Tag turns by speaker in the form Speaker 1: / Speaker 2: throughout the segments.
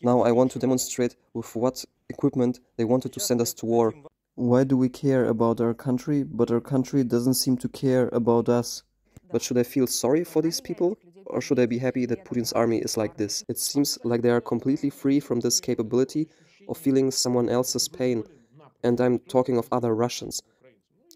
Speaker 1: Now I want to demonstrate with what equipment they wanted to send us to war. Why do we care about our country, but our country doesn't seem to care about us? But should I feel sorry for these people? Or should I be happy that Putin's army is like this? It seems like they are completely free from this capability of feeling someone else's pain. And I'm talking of other Russians.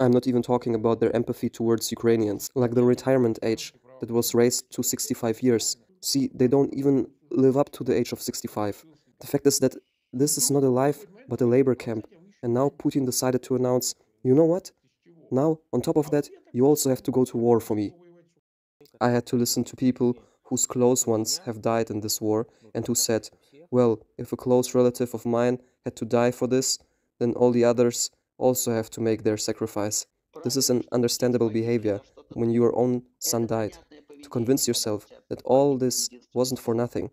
Speaker 1: I'm not even talking about their empathy towards Ukrainians, like the retirement age that was raised to 65 years. See, they don't even live up to the age of 65. The fact is that this is not a life, but a labor camp. And now Putin decided to announce, you know what? Now, on top of that, you also have to go to war for me. I had to listen to people whose close ones have died in this war and who said, well, if a close relative of mine had to die for this, then all the others also have to make their sacrifice. This is an understandable behavior when your own son died, to convince yourself that all this wasn't for nothing,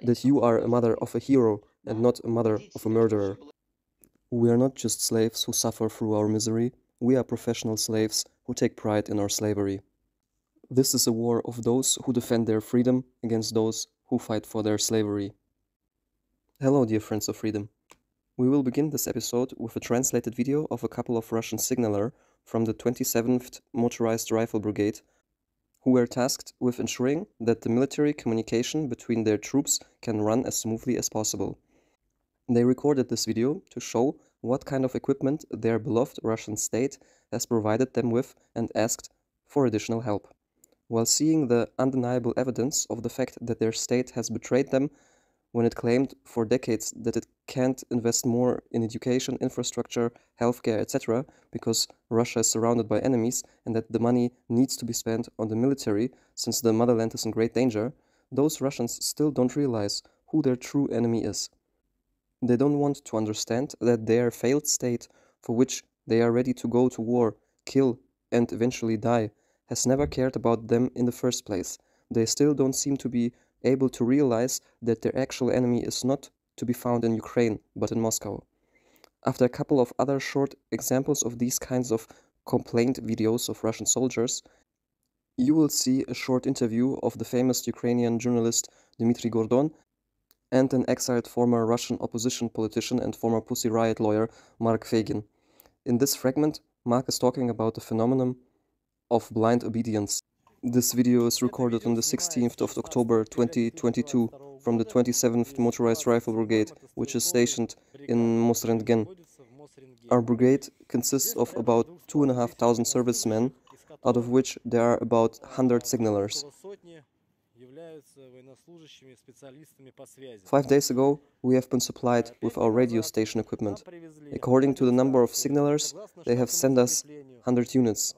Speaker 1: that you are a mother of a hero and not a mother of a murderer. We are not just slaves who suffer through our misery, we are professional slaves who take pride in our slavery. This is a war of those who defend their freedom against those who fight for their slavery. Hello, dear friends of freedom. We will begin this episode with a translated video of a couple of Russian signaler from the 27th Motorized Rifle Brigade, who were tasked with ensuring that the military communication between their troops can run as smoothly as possible. They recorded this video to show what kind of equipment their beloved Russian state has provided them with and asked for additional help. While seeing the undeniable evidence of the fact that their state has betrayed them when it claimed for decades that it can't invest more in education, infrastructure, healthcare, etc., because Russia is surrounded by enemies and that the money needs to be spent on the military since the motherland is in great danger, those Russians still don't realize who their true enemy is. They don't want to understand that their failed state, for which they are ready to go to war, kill, and eventually die, has never cared about them in the first place. They still don't seem to be able to realize that their actual enemy is not to be found in Ukraine, but in Moscow. After a couple of other short examples of these kinds of complaint videos of Russian soldiers, you will see a short interview of the famous Ukrainian journalist Dmitry Gordon and an exiled former Russian opposition politician and former Pussy Riot lawyer Mark Fagin. In this fragment, Mark is talking about the phenomenon of blind obedience. This video is recorded on the 16th of October 2022 from the 27th Motorized Rifle Brigade, which is stationed in Mosrentgen. Our brigade consists of about 2,500 servicemen, out of which there are about 100 signalers. 5 days ago, we have been supplied with our radio station equipment. According to the number of signalers, they have sent us 100 units.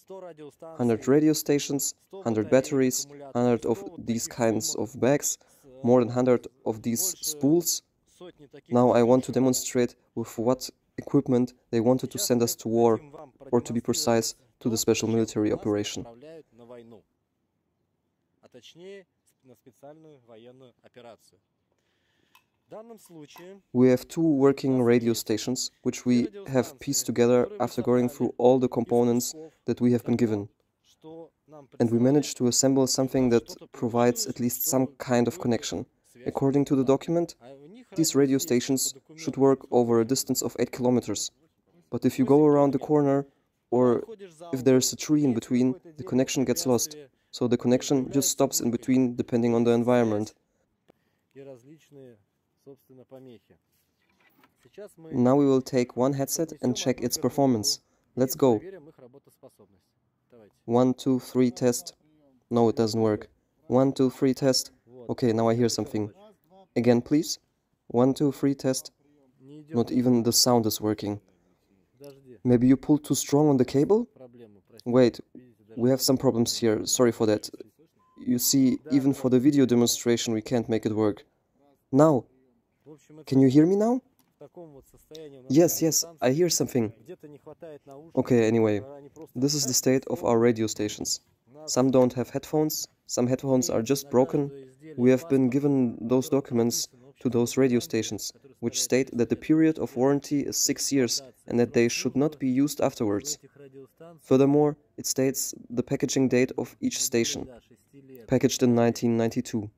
Speaker 1: 100 radio stations, 100 batteries, 100 of these kinds of bags, more than 100 of these spools. Now I want to demonstrate with what equipment they wanted to send us to war, or to be precise, to the special military operation. We have two working radio stations, which we have pieced together after going through all the components that we have been given. And we managed to assemble something that provides at least some kind of connection. According to the document, these radio stations should work over a distance of 8 kilometers. But if you go around the corner, or if there's a tree in between, the connection gets lost. So the connection just stops in between depending on the environment. Now we will take one headset and check its performance. Let's go. 1, 2, 3, test. No, it doesn't work. 1, 2, 3, test. Okay, now I hear something. Again, please. 1, 2, 3, test. Not even the sound is working. Maybe you pulled too strong on the cable? Wait, we have some problems here. Sorry for that. You see, even for the video demonstration, we can't make it work. Now, can you hear me now? Yes, I hear something. Okay, anyway, this is the state of our radio stations. Some don't have headphones, some headphones are just broken. We have been given those documents to those radio stations, which state that the period of warranty is 6 years and that they should not be used afterwards. Furthermore, it states the packaging date of each station. packaged in 1992.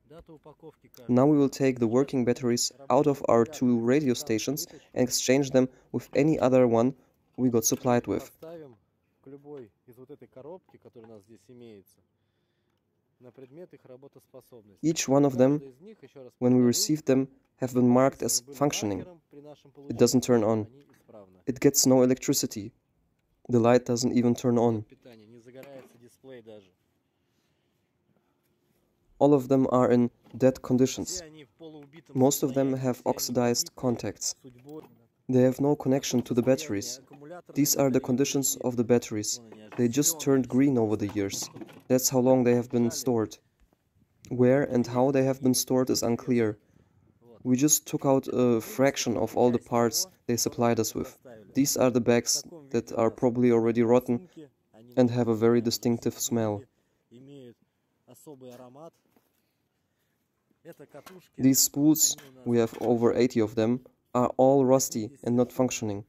Speaker 1: Now we will take the working batteries out of our two radio stations and exchange them with any other one we got supplied with. Each one of them, when we received them, have been marked as functioning. It doesn't turn on. It gets no electricity. The light doesn't even turn on. All of them are in dead conditions. Most of them have oxidized contacts. They have no connection to the batteries. These are the conditions of the batteries. They just turned green over the years. That's how long they have been stored. Where and how they have been stored is unclear. We just took out a fraction of all the parts they supplied us with. These are the bags that are probably already rotten and have a very distinctive smell. These spools, we have over 80 of them, are all rusty and not functioning.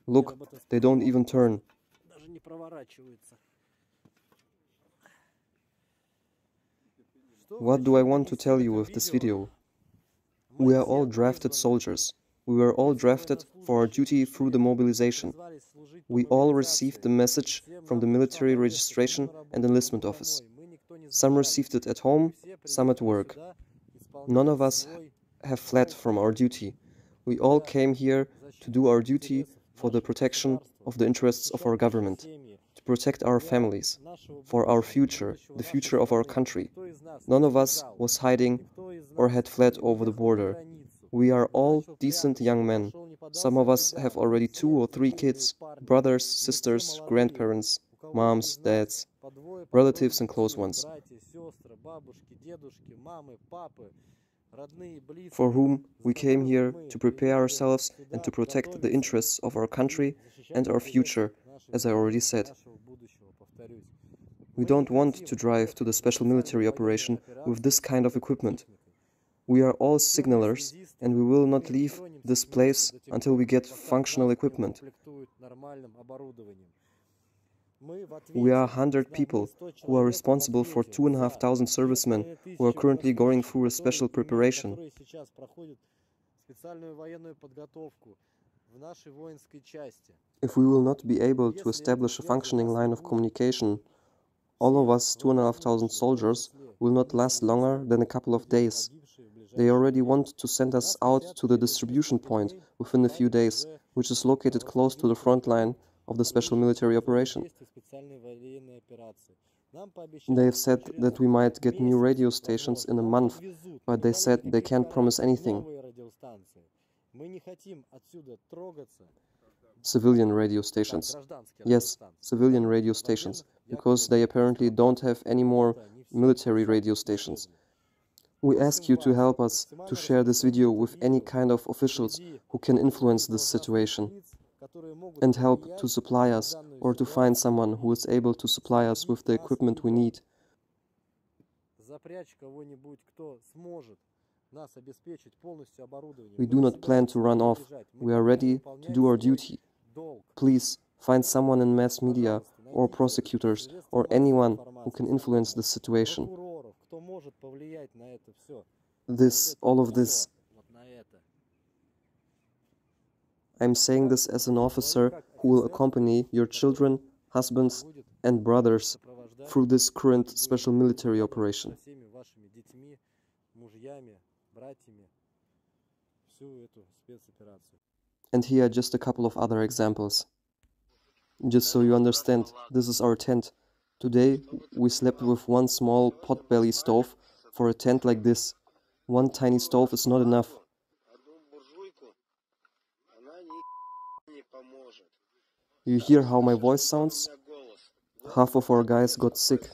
Speaker 1: Look, they don't even turn. What do I want to tell you with this video? We are all drafted soldiers. We were all drafted for our duty through the mobilization. We all received the message from the military registration and enlistment office. Some received it at home, some at work. None of us have fled from our duty. We all came here to do our duty for the protection of the interests of our government, to protect our families, for our future, the future of our country. None of us was hiding or had fled over the border. We are all decent young men. Some of us have already 2 or 3 kids, brothers, sisters, grandparents, moms, dads, relatives and close ones, for whom we came here to prepare ourselves and to protect the interests of our country and our future, as I already said. We don't want to drive to the special military operation with this kind of equipment. We are all signalers, and we will not leave this place until we get functional equipment. We are 100 people who are responsible for 2,500 servicemen who are currently going through a special preparation. If we will not be able to establish a functioning line of communication, all of us 2,500 soldiers will not last longer than a couple of days. They already want to send us out to the distribution point within a few days, which is located close to the front line of the special military operation. They have said that we might get new radio stations in a month, but they said they can't promise anything. Civilian radio stations. Yes, civilian radio stations, because they apparently don't have any more military radio stations. We ask you to help us to share this video with any kind of officials who can influence this situation and help to supply us or to find someone who is able to supply us with the equipment we need. We do not plan to run off. We are ready to do our duty. Please find someone in mass media or prosecutors or anyone who can influence the situation. All of this. I'm saying this as an officer who will accompany your children, husbands and brothers through this current special military operation. And here are just a couple of other examples. Just so you understand, this is our tent. Today we slept with one small pot-belly stove. For a tent like this, one tiny stove is not enough. You hear how my voice sounds? Half of our guys got sick.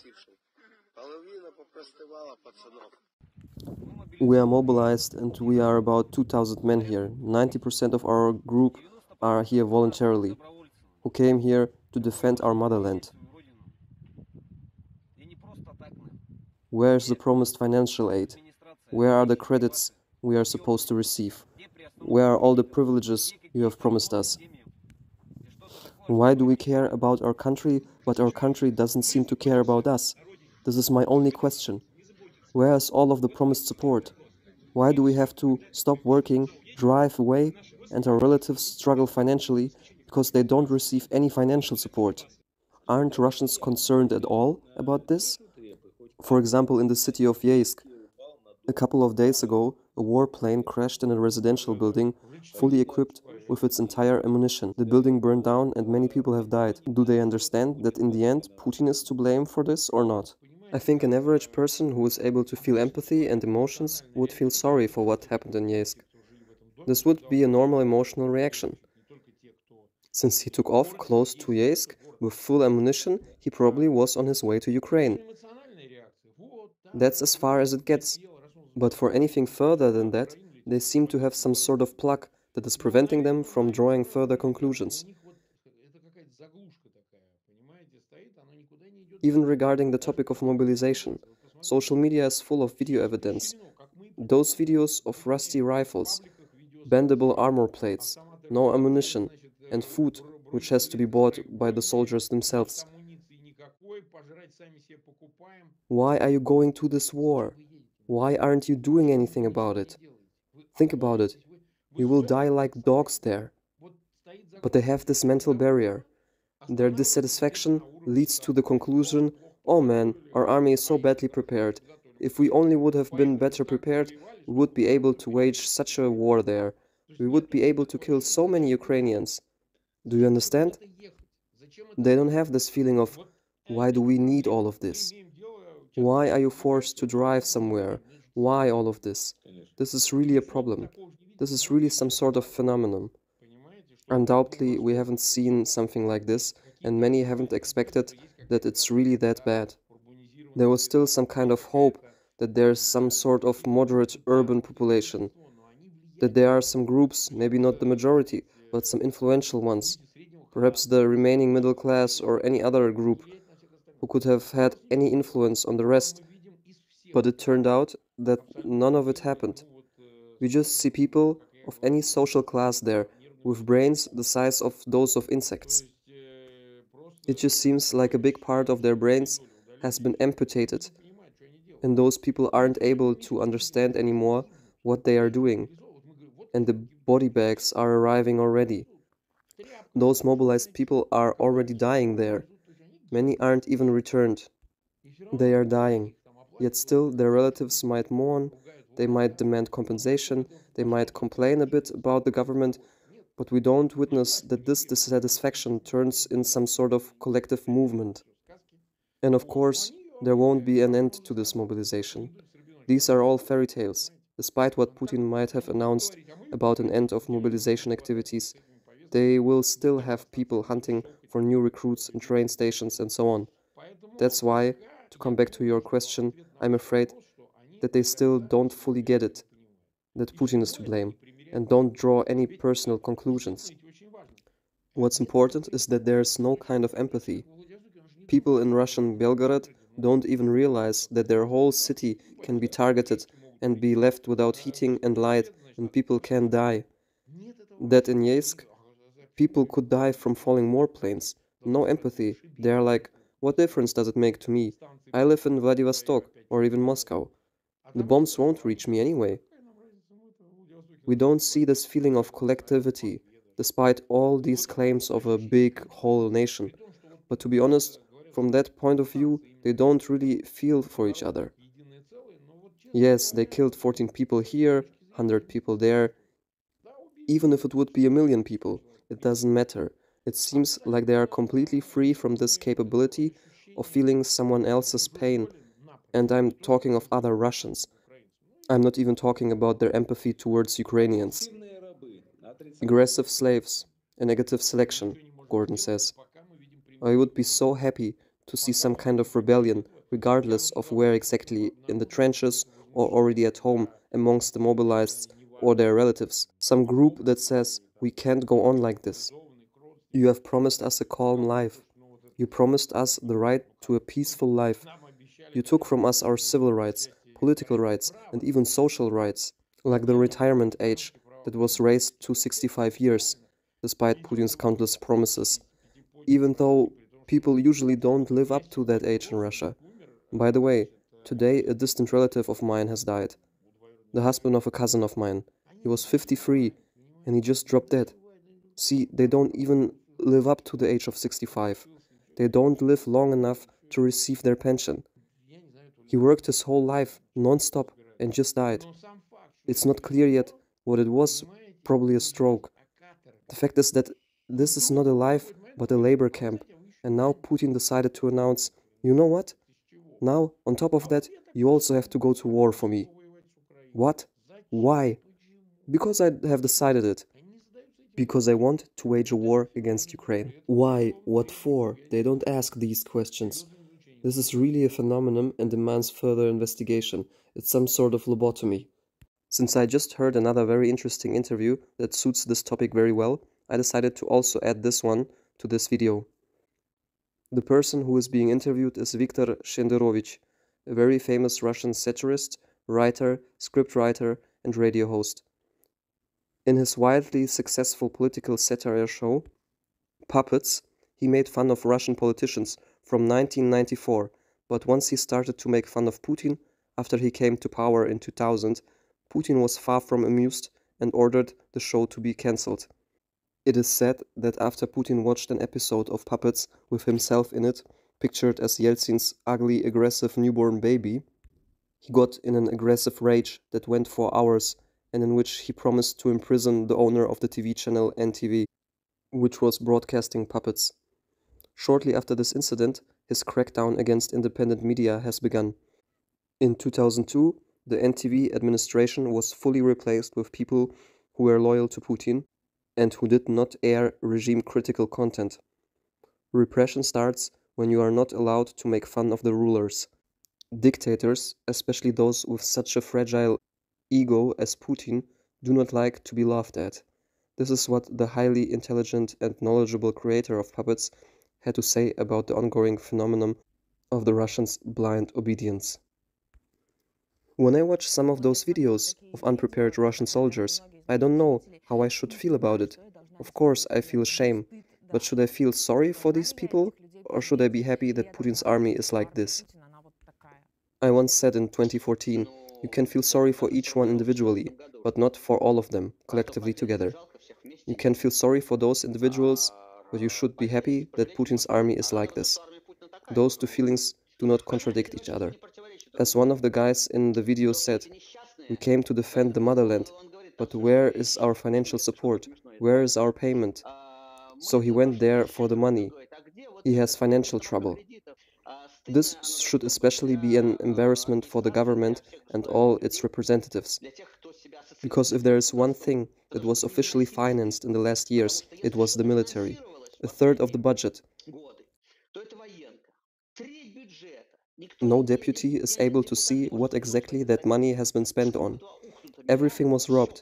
Speaker 1: We are mobilized and we are about 2,000 men here. 90% of our group are here voluntarily, who came here to defend our motherland. Where is the promised financial aid? Where are the credits we are supposed to receive? Where are all the privileges you have promised us? Why do we care about our country, but our country doesn't seem to care about us? This is my only question. Where is all of the promised support? Why do we have to stop working, drive away, and our relatives struggle financially because they don't receive any financial support? Aren't Russians concerned at all about this? For example, in the city of Yeisk, a couple of days ago, a warplane crashed in a residential building, fully equipped with its entire ammunition. The building burned down and many people have died. Do they understand that in the end, Putin is to blame for this or not? I think an average person who is able to feel empathy and emotions would feel sorry for what happened in Yeisk. This would be a normal emotional reaction. Since he took off close to Yeisk with full ammunition, he probably was on his way to Ukraine. That's as far as it gets. But for anything further than that, they seem to have some sort of plug that is preventing them from drawing further conclusions. Even regarding the topic of mobilization, social media is full of video evidence. Those videos of rusty rifles, bendable armor plates, no ammunition, and food which has to be bought by the soldiers themselves. Why are you going to this war? Why aren't you doing anything about it? Think about it. We will die like dogs there. But they have this mental barrier. Their dissatisfaction leads to the conclusion, oh man, our army is so badly prepared. If we only would have been better prepared, we would be able to wage such a war there. We would be able to kill so many Ukrainians. Do you understand? They don't have this feeling of, why do we need all of this? Why are you forced to drive somewhere? Why all of this? This is really a problem. This is really some sort of phenomenon. Undoubtedly, we haven't seen something like this, and many haven't expected that it's really that bad. There was still some kind of hope that there's some sort of moderate urban population, that there are some groups, maybe not the majority, but some influential ones, perhaps the remaining middle class or any other group, who could have had any influence on the rest. But it turned out that none of it happened. We just see people of any social class there, with brains the size of those of insects. It just seems like a big part of their brains has been amputated, and those people aren't able to understand anymore what they are doing, and the body bags are arriving already. Those mobilized people are already dying there. Many aren't even returned. They are dying. Yet still their relatives might mourn, they might demand compensation, they might complain a bit about the government, but we don't witness that this dissatisfaction turns in some sort of collective movement. And of course, there won't be an end to this mobilization. These are all fairy tales. Despite what Putin might have announced about an end of mobilization activities, they will still have people hunting for new recruits in train stations and so on. That's why, to come back to your question, I'm afraid that they still don't fully get it, that Putin is to blame, and don't draw any personal conclusions. What's important is that there's no kind of empathy. People in Russian Belgorod don't even realize that their whole city can be targeted and be left without heating and light, and people can die. That in Yeisk, people could die from falling warplanes. No empathy. They are like, what difference does it make to me? I live in Vladivostok or even Moscow. The bombs won't reach me anyway. We don't see this feeling of collectivity, despite all these claims of a big whole nation. But to be honest, from that point of view, they don't really feel for each other. Yes, they killed 14 people here, 100 people there. Even if it would be 1 million people, it doesn't matter. It seems like they are completely free from this capability of feeling someone else's pain, and I'm talking of other Russians. I'm not even talking about their empathy towards Ukrainians. Aggressive slaves, a negative selection, Gordon says. I would be so happy to see some kind of rebellion, regardless of where exactly, in the trenches or already at home amongst the mobilized or their relatives. Some group that says, we can't go on like this. You have promised us a calm life. You promised us the right to a peaceful life. You took from us our civil rights, political rights, and even social rights, like the retirement age that was raised to 65 years, despite Putin's countless promises. even though people usually don't live up to that age in Russia. By the way, today a distant relative of mine has died, the husband of a cousin of mine. He was 53 and he just dropped dead. See, they don't even live up to the age of 65. They don't live long enough to receive their pension. He worked his whole life non-stop and just died. It's not clear yet what it was, probably a stroke. The fact is that this is not a life but a labor camp, and now Putin decided to announce, you know what? Now, on top of that, you also have to go to war for me. What? Why? Because I have decided it. Because I want to wage a war against Ukraine. Why? What for? They don't ask these questions. This is really a phenomenon and demands further investigation. It's some sort of lobotomy. Since I just heard another very interesting interview that suits this topic very well, I decided to also add this one to this video. The person who is being interviewed is Viktor Shenderovich, a very famous Russian satirist, writer, scriptwriter, and radio host. In his wildly successful political satire show, Puppets, he made fun of Russian politicians from 1994, but once he started to make fun of Putin, after he came to power in 2000, Putin was far from amused and ordered the show to be cancelled. It is said that after Putin watched an episode of Puppets with himself in it, pictured as Yeltsin's ugly, aggressive newborn baby, he got in an aggressive rage that went for hours and in which he promised to imprison the owner of the TV channel NTV, which was broadcasting Puppets. Shortly after this incident, his crackdown against independent media has begun. In 2002, the NTV administration was fully replaced with people who were loyal to Putin and who did not air regime-critical content. Repression starts when you are not allowed to make fun of the rulers. Dictators, especially those with such a fragile ego as Putin, do not like to be laughed at. This is what the highly intelligent and knowledgeable creator of Puppets had to say about the ongoing phenomenon of the Russians' blind obedience. When I watch some of those videos of unprepared Russian soldiers, I don't know how I should feel about it. Of course, I feel shame, but should I feel sorry for these people, or should I be happy that Putin's army is like this? I once said in 2014, you can feel sorry for each one individually, but not for all of them, collectively together. You can feel sorry for those individuals, but you should be happy that Putin's army is like this. Those two feelings do not contradict each other. As one of the guys in the video said, we came to defend the motherland, but where is our financial support? Where is our payment? So he went there for the money. He has financial trouble. This should especially be an embarrassment for the government and all its representatives. Because if there is one thing that was officially financed in the last years, it was the military. A third of the budget. No deputy is able to see what exactly that money has been spent on. Everything was robbed.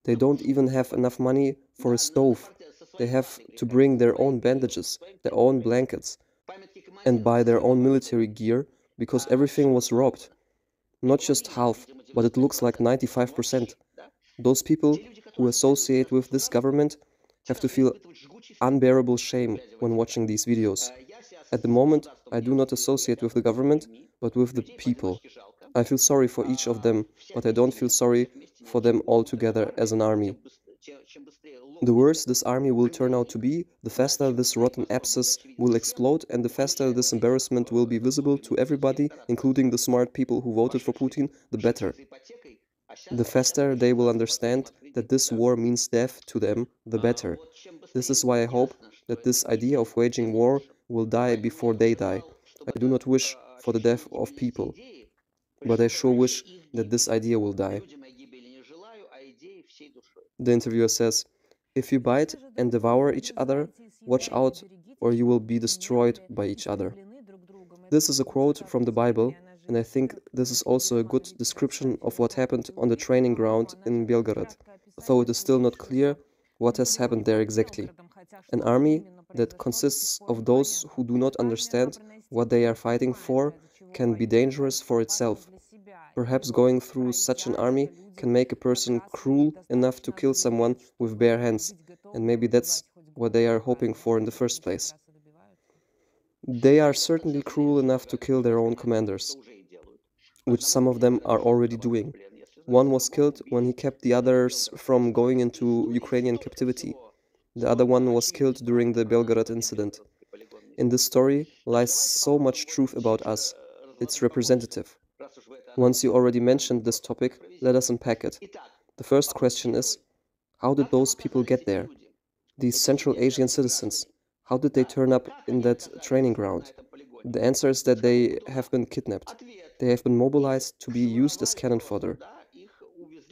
Speaker 1: They don't even have enough money for a stove. They have to bring their own bandages, their own blankets, and buy their own military gear because everything was robbed. Not just half, but it looks like 95%. Those people who associate with this government have to feel unbearable shame when watching these videos. At the moment, I do not associate with the government, but with the people. I feel sorry for each of them, but I don't feel sorry for them all together as an army. The worse this army will turn out to be, the faster this rotten abscess will explode and the faster this embarrassment will be visible to everybody, including the smart people who voted for Putin, the better. The faster they will understand that this war means death to them, the better. This is why I hope that this idea of waging war will die before they die. I do not wish for the death of people, but I sure wish that this idea will die. The interviewer says, if you bite and devour each other, watch out or you will be destroyed by each other. This is a quote from the Bible, and I think this is also a good description of what happened on the training ground in Belgorod, though it is still not clear what has happened there exactly. An army that consists of those who do not understand what they are fighting for can be dangerous for itself. Perhaps going through such an army can make a person cruel enough to kill someone with bare hands, and maybe that's what they are hoping for in the first place. They are certainly cruel enough to kill their own commanders, which some of them are already doing. One was killed when he kept the others from going into Ukrainian captivity. The other one was killed during the Belgorod incident. In this story lies so much truth about us. It's representative. Once you already mentioned this topic, let us unpack it. The first question is, how did those people get there? These Central Asian citizens, how did they turn up in that training ground? The answer is that they have been kidnapped. They have been mobilized to be used as cannon fodder.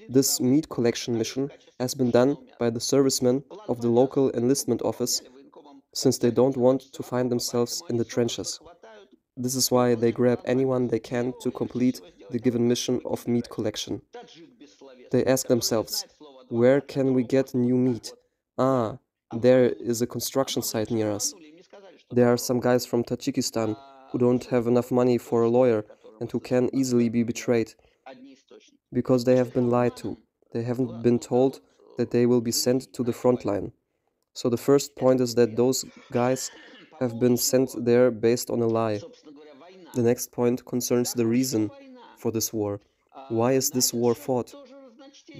Speaker 1: This meat collection mission has been done by the servicemen of the local enlistment office since they don't want to find themselves in the trenches. This is why they grab anyone they can to complete the given mission of meat collection. They ask themselves, where can we get new meat? Ah, there is a construction site near us. There are some guys from Tajikistan who don't have enough money for a lawyer and who can easily be betrayed because they have been lied to. They haven't been told that they will be sent to the front line. So the first point is that those guys have been sent there based on a lie. The next point concerns the reason for this war. Why is this war fought?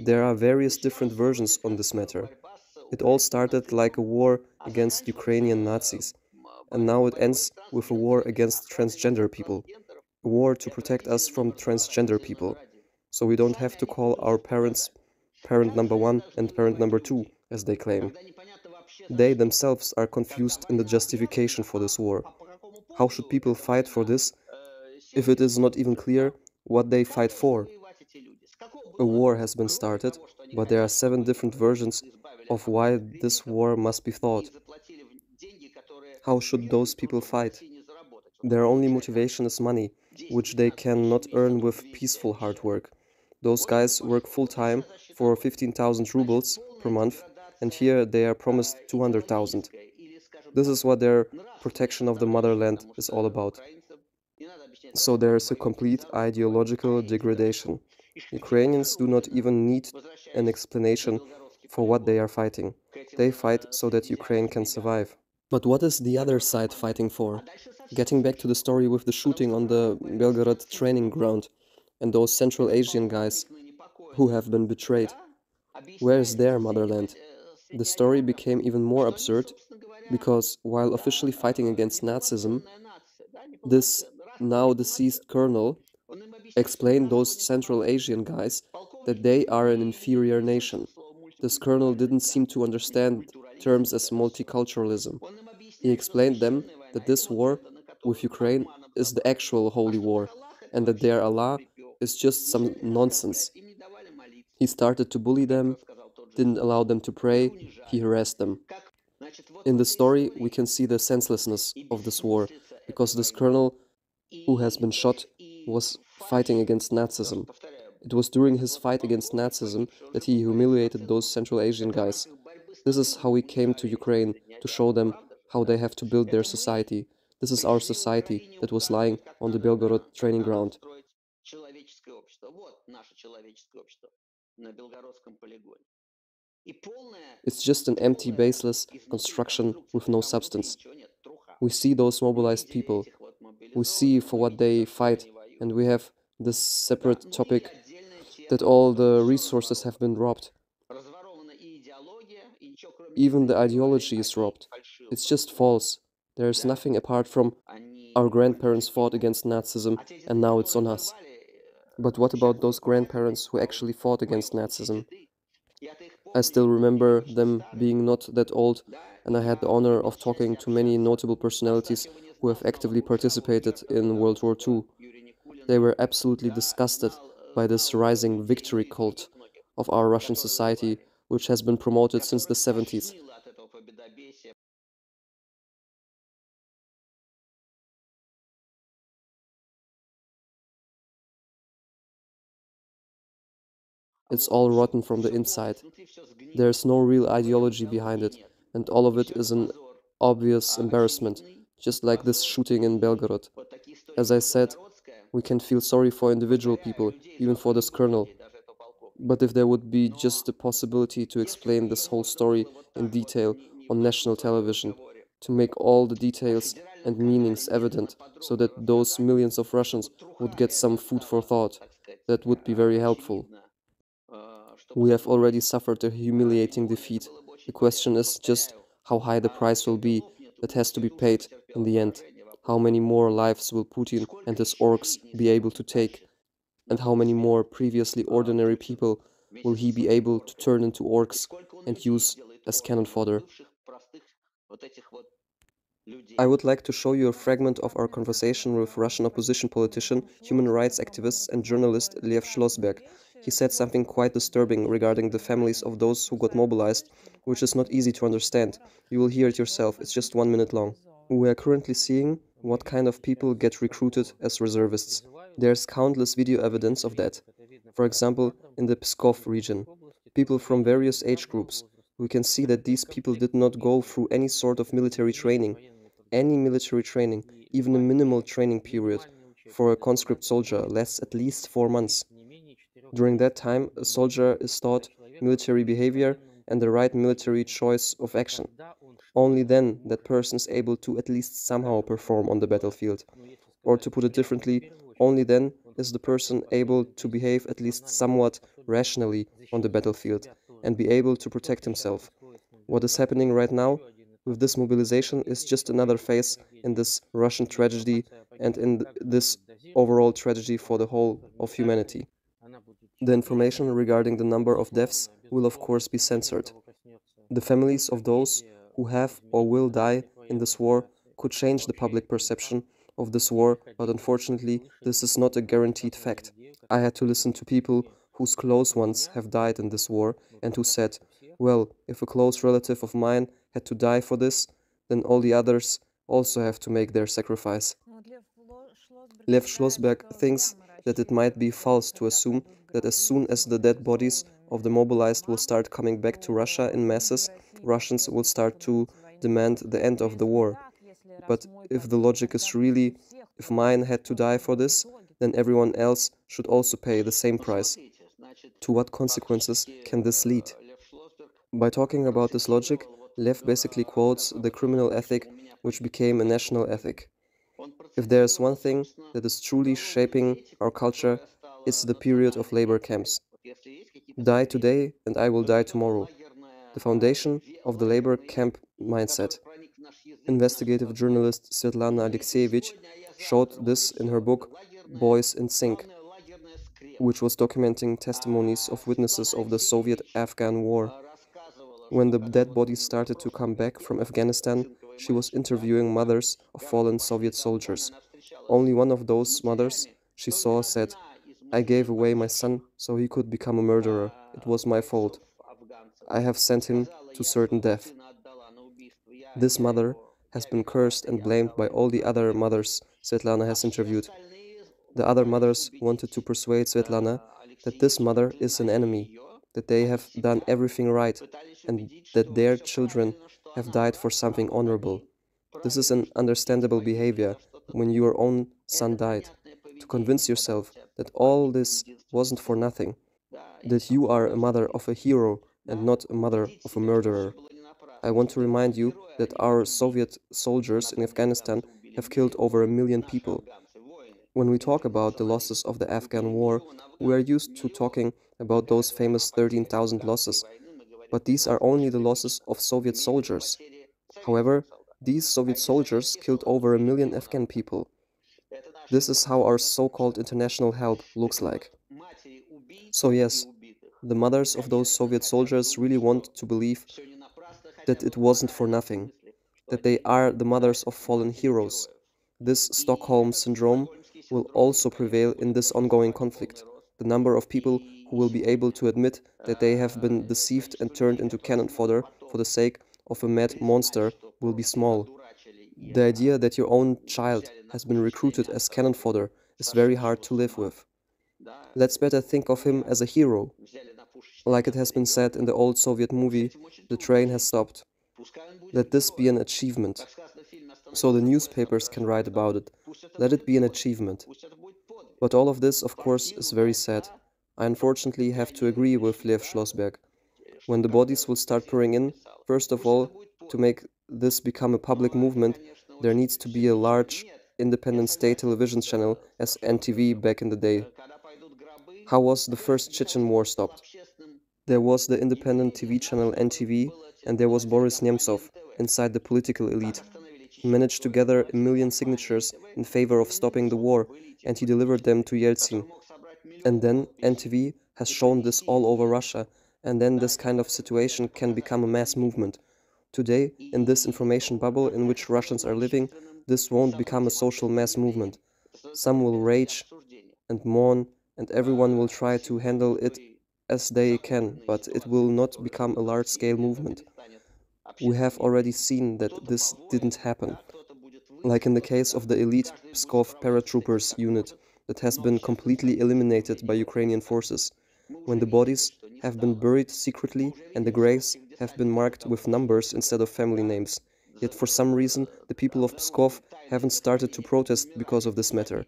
Speaker 1: There are various different versions on this matter. It all started like a war against Ukrainian Nazis, and now it ends with a war against transgender people, a war to protect us from transgender people, so we don't have to call our parents parent number one and parent number two, as they claim. They themselves are confused in the justification for this war. How should people fight for this if it is not even clear what they fight for? A war has been started, but there are 7 different versions of why this war must be fought. How should those people fight? Their only motivation is money, which they cannot earn with peaceful hard work. Those guys work full-time for 15,000 rubles per month, and here they are promised 200,000. This is what their protection of the motherland is all about. So there is a complete ideological degradation. Ukrainians do not even need an explanation for what they are fighting. They fight so that Ukraine can survive. But what is the other side fighting for? Getting back to the story with the shooting on the Belgorod training ground and those Central Asian guys who have been betrayed. Where is their motherland? The story became even more absurd because while officially fighting against Nazism, this now deceased colonel explained those Central Asian guys that they are an inferior nation. This colonel didn't seem to understand terms as multiculturalism. He explained them that this war with Ukraine is the actual holy war and that their Allah is just some nonsense. He started to bully them, didn't allow them to pray, he harassed them. In the story, we can see the senselessness of this war, because this colonel who has been shot was fighting against Nazism. It was during his fight against Nazism that he humiliated those Central Asian guys. This is how he came to Ukraine, to show them how they have to build their society. This is our society that was lying on the Belgorod training ground. It's just an empty, baseless construction with no substance. We see those mobilized people. We see for what they fight, and we have this separate topic that all the resources have been robbed. Even the ideology is robbed. It's just false. There is nothing apart from our grandparents fought against Nazism and now it's on us. But what about those grandparents who actually fought against Nazism? I still remember them being not that old, and I had the honor of talking to many notable personalities who have actively participated in World War II. They were absolutely disgusted by this rising victory cult of our Russian society, which has been promoted since the 70s. It's all rotten from the inside. There's no real ideology behind it, and all of it is an obvious embarrassment, just like this shooting in Belgorod. As I said, we can feel sorry for individual people, even for this colonel. But if there would be just the possibility to explain this whole story in detail on national television, to make all the details and meanings evident, so that those millions of Russians would get some food for thought. That would be very helpful. We have already suffered a humiliating defeat. The question is just how high the price will be that has to be paid in the end. How many more lives will Putin and his orcs be able to take? And how many more previously ordinary people will he be able to turn into orcs and use as cannon fodder? I would like to show you a fragment of our conversation with Russian opposition politician, human rights activist and journalist Lev Schlossberg. He said something quite disturbing regarding the families of those who got mobilized, which is not easy to understand. You will hear it yourself, it's just 1 minute long. We are currently seeing what kind of people get recruited as reservists. There's countless video evidence of that. For example, in the Pskov region, people from various age groups. We can see that these people did not go through any sort of military training. Any military training, even a minimal training period, for a conscript soldier lasts at least 4 months. During that time, a soldier is taught military behavior and the right military choice of action. Only then that person is able to at least somehow perform on the battlefield. Or to put it differently, only then is the person able to behave at least somewhat rationally on the battlefield and be able to protect himself. What is happening right now with this mobilization is just another phase in this Russian tragedy and in this overall tragedy for the whole of humanity. The information regarding the number of deaths will of course be censored. The families of those who have or will die in this war could change the public perception of this war, but unfortunately this is not a guaranteed fact. I had to listen to people whose close ones have died in this war and who said, well, if a close relative of mine had to die for this, then all the others also have to make their sacrifice. Lev Schlossberg thinks that it might be false to assume that as soon as the dead bodies of the mobilized will start coming back to Russia in masses, Russians will start to demand the end of the war. But if the logic is really, if mine had to die for this, then everyone else should also pay the same price. To what consequences can this lead? By talking about this logic, Lev basically quotes the criminal ethic, which became a national ethic. If there is one thing that is truly shaping our culture, it's the period of labor camps. Die today and I will die tomorrow. The foundation of the labor camp mindset. Investigative journalist Svetlana Alexeyevich showed this in her book Boys in Sync, which was documenting testimonies of witnesses of the Soviet-Afghan War. When the dead bodies started to come back from Afghanistan, she was interviewing mothers of fallen Soviet soldiers. Only one of those mothers she saw said, I gave away my son so he could become a murderer. It was my fault. I have sent him to certain death. This mother has been cursed and blamed by all the other mothers Svetlana has interviewed. The other mothers wanted to persuade Svetlana that this mother is an enemy, that they have done everything right, and that their children have died for something honorable. This is an understandable behavior when your own son died, to convince yourself that all this wasn't for nothing, that you are a mother of a hero and not a mother of a murderer. I want to remind you that our Soviet soldiers in Afghanistan have killed over 1 million people. When we talk about the losses of the Afghan war, we are used to talking about those famous 13,000 losses, but these are only the losses of Soviet soldiers. However, these Soviet soldiers killed over 1 million Afghan people. This is how our so-called international help looks like. So yes, the mothers of those Soviet soldiers really want to believe that it wasn't for nothing, that they are the mothers of fallen heroes. This Stockholm syndrome will also prevail in this ongoing conflict. The number of people who will be able to admit that they have been deceived and turned into cannon fodder for the sake of a mad monster will be small. The idea that your own child has been recruited as cannon fodder is very hard to live with. Let's better think of him as a hero. Like it has been said in the old Soviet movie, the train has stopped. Let this be an achievement, so the newspapers can write about it. Let it be an achievement. But all of this, of course, is very sad. I unfortunately have to agree with Lev Schlossberg. When the bodies will start pouring in, first of all, to make this become a public movement, There needs to be a large, independent state television channel as NTV back in the day. How was the first Chechen war stopped? There was the independent TV channel NTV, and there was Boris Nemtsov inside the political elite. He managed to gather 1 million signatures in favor of stopping the war, and he delivered them to Yeltsin. And then NTV has shown this all over Russia, and then this kind of situation can become a mass movement. Today, in this information bubble in which Russians are living, this won't become a social mass movement. Some will rage and mourn, and everyone will try to handle it as they can, but it will not become a large-scale movement. We have already seen that this didn't happen, like in the case of the elite Pskov paratroopers unit that has been completely eliminated by Ukrainian forces, when the bodies have been buried secretly and the graves have been marked with numbers instead of family names. Yet for some reason, the people of Pskov haven't started to protest because of this matter.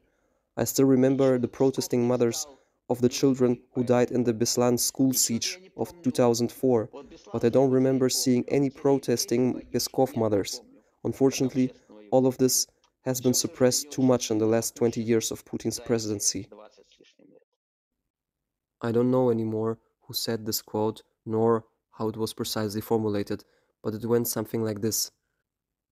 Speaker 1: I still remember the protesting mothers of the children who died in the Beslan school siege of 2004, but I don't remember seeing any protesting Peskov mothers. Unfortunately, all of this has been suppressed too much in the last 20 years of Putin's presidency. I don't know anymore who said this quote, nor how it was precisely formulated, but it went something like this.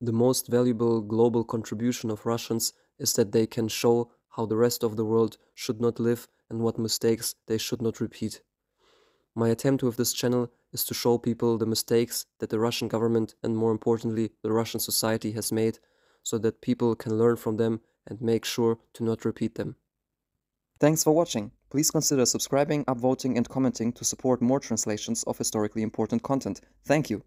Speaker 1: The most valuable global contribution of Russians is that they can show how the rest of the world should not live and what mistakes they should not repeat. My attempt with this channel is to show people the mistakes that the Russian government and more importantly the Russian society has made, so that people can learn from them and make sure to not repeat them. Thanks for watching. Please consider subscribing, upvoting and commenting to support more translations of historically important content. Thank you.